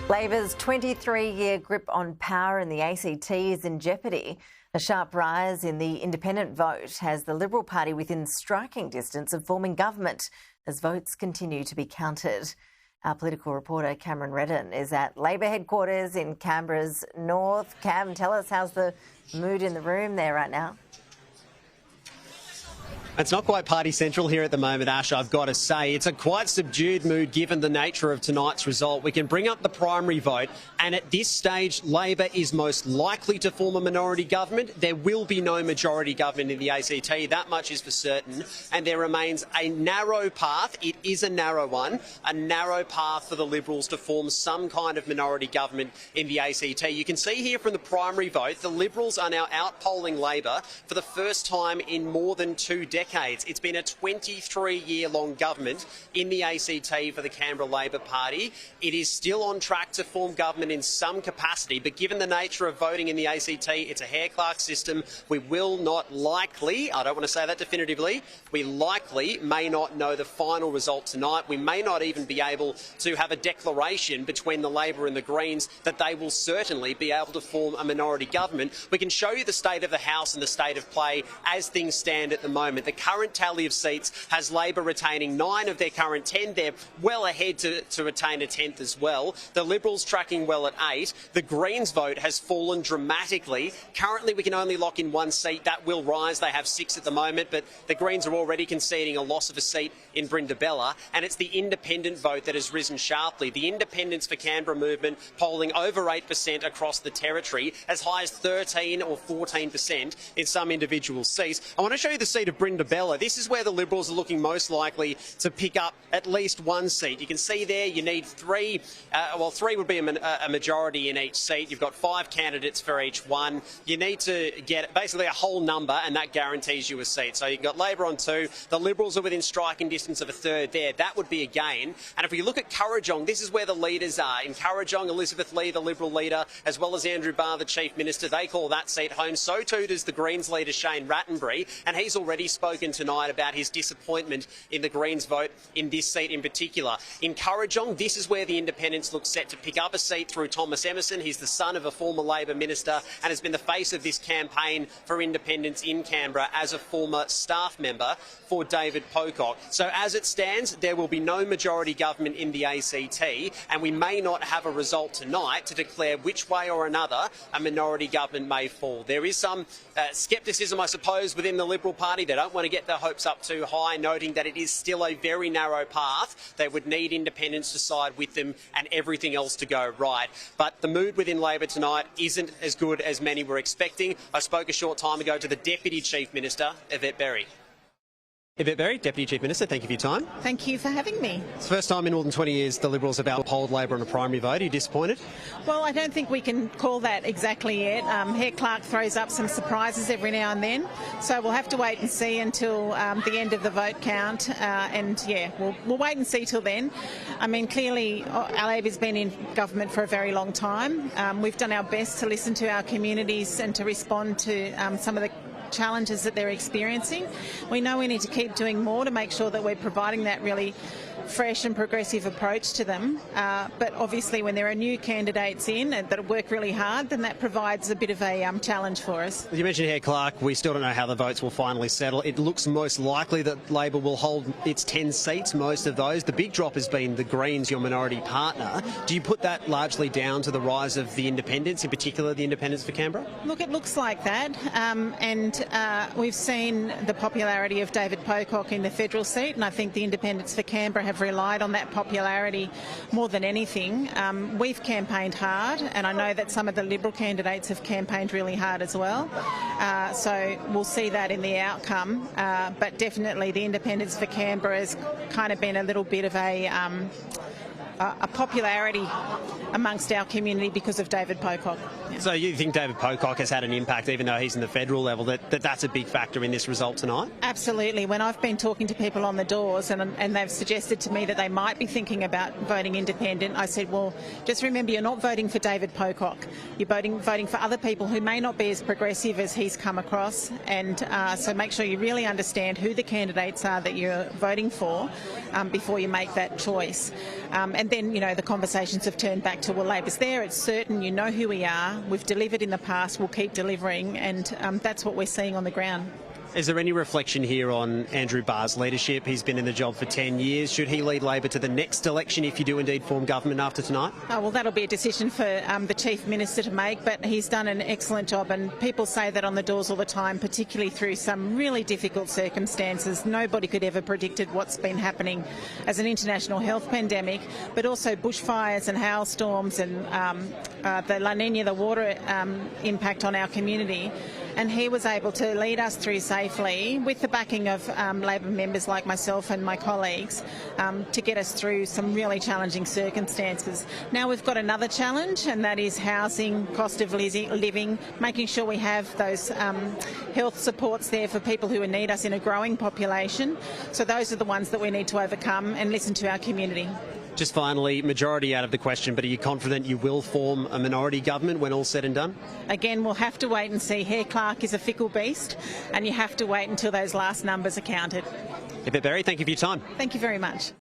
Labor's 23-year grip on power in the ACT is in jeopardy. A sharp rise in the independent vote has the Liberal Party within striking distance of forming government as votes continue to be counted. Our political reporter Cameron Redden is at Labor headquarters in Canberra's north. Cam, tell us, how's the mood in the room there right now? It's not quite party central here at the moment, Ash, I've got to say. It's a quite subdued mood given the nature of tonight's result. We can bring up the primary vote, and at this stage, Labor is most likely to form a minority government. There will be no majority government in the ACT, that much is for certain, and there remains a narrow path, it is a narrow one, a narrow path for the Liberals to form some kind of minority government in the ACT. You can see here from the primary vote, the Liberals are now outpolling Labor for the first time in more than 2 decades. It's been a 23-year-long government in the ACT for the Canberra Labor Party. It is still on track to form government in some capacity, but given the nature of voting in the ACT, it's a hair-clerk system. We will not likely, I don't want to say that definitively, we likely may not know the final result tonight. We may not even be able to have a declaration between the Labor and the Greens that they will certainly be able to form a minority government. We can show you the state of the House and the state of play as things stand at the moment. The current tally of seats has Labor retaining 9 of their current 10. They're well ahead to retain a 10th as well. The Liberals tracking well at 8. The Greens vote has fallen dramatically. Currently, we can only lock in 1 seat. That will rise. They have 6 at the moment, but the Greens are already conceding a loss of a seat in Brindabella, and it's the independent vote that has risen sharply. The Independents for Canberra movement polling over 8% across the territory, as high as 13 or 14% in some individual seats. I want to show you the seat of Brindabella. This is where the Liberals are looking most likely to pick up at least 1 seat. You can see there you need 3, 3 would be a majority in each seat. You've got 5 candidates for each one. You need to get basically a whole number, and that guarantees you a seat. So you've got Labor on 2. The Liberals are within striking distance of a third there. That would be a gain. And if we look at Kurrajong, this is where the leaders are. In Kurrajong, Elizabeth Lee, the Liberal leader, as well as Andrew Barr, the Chief Minister, they call that seat home. So too does the Greens leader, Shane Rattenbury, and he's already spoken tonight about his disappointment in the Greens vote in this seat in particular. In Kurrajong, this is where the Independents look set to pick up a seat through Thomas Emerson. He's the son of a former Labor minister and has been the face of this campaign for independence in Canberra as a former staff member for David Pocock. So as it stands, there will be no majority government in the ACT, and we may not have a result tonight to declare which way or another a minority government may fall. There is some scepticism, I suppose, within the Liberal Party. They don't want to get their hopes up too high, noting that it is still a very narrow path. They would need independents to side with them and everything else to go right. But the mood within Labor tonight isn't as good as many were expecting. I spoke a short time ago to the Deputy Chief Minister, Yvette Berry. Yvette Berry, Deputy Chief Minister, thank you for your time. Thank you for having me. It's the first time in more than 20 years the Liberals have outpolled Labor on a primary vote. Are you disappointed? Well, I don't think we can call that exactly yet. Herr Clark throws up some surprises every now and then, so we'll have to wait and see until the end of the vote count, and yeah, we'll wait and see till then. I mean, clearly Labor's been in government for a very long time. We've done our best to listen to our communities and to respond to some of the challenges that they're experiencing. We know we need to keep doing more to make sure that we're providing that really fresh and progressive approach to them. But obviously when there are new candidates in that work really hard, then that provides a bit of a challenge for us. You mentioned Herr Clark. We still don't know how the votes will finally settle. It looks most likely that Labor will hold its 10 seats, most of those. The big drop has been the Greens, your minority partner. Do you put that largely down to the rise of the Independents, in particular the Independents for Canberra? Look, it looks like that. And we've seen the popularity of David Pocock in the federal seat, and I think the Independents for Canberra have relied on that popularity more than anything. We've campaigned hard, and I know that some of the Liberal candidates have campaigned really hard as well. So we'll see that in the outcome. But definitely the Independents for Canberra has kind of been a little bit of a popularity amongst our community because of David Pocock. Yeah. So you think David Pocock has had an impact, even though he's in the federal level, that's a big factor in this result tonight? Absolutely. When I've been talking to people on the doors and they've suggested to me that they might be thinking about voting independent, I said, well, just remember you're not voting for David Pocock. You're voting for other people who may not be as progressive as he's come across, and so make sure you really understand who the candidates are that you're voting for before you make that choice. And then, the conversations have turned back to, well, Labor's there, it's certain, you know who we are, we've delivered in the past, we'll keep delivering, and that's what we're seeing on the ground. Is there any reflection here on Andrew Barr's leadership? He's been in the job for 10 years. Should he lead Labor to the next election if you do indeed form government after tonight? Oh, well, that'll be a decision for the Chief Minister to make, but he's done an excellent job, and people say that on the doors all the time, particularly through some really difficult circumstances. Nobody could ever predicted what's been happening as an international health pandemic, but also bushfires and hailstorms and the La Nina, the water impact on our community. And he was able to lead us through safely with the backing of Labor members like myself and my colleagues to get us through some really challenging circumstances. Now we've got another challenge, and that is housing, cost of living, making sure we have those health supports there for people who need us in a growing population. So those are the ones that we need to overcome and listen to our community. Just finally, majority out of the question, but are you confident you will form a minority government when all's said and done? Again, we'll have to wait and see. Hare Clark is a fickle beast, and you have to wait until those last numbers are counted. Yvette Berry, thank you for your time. Thank you very much.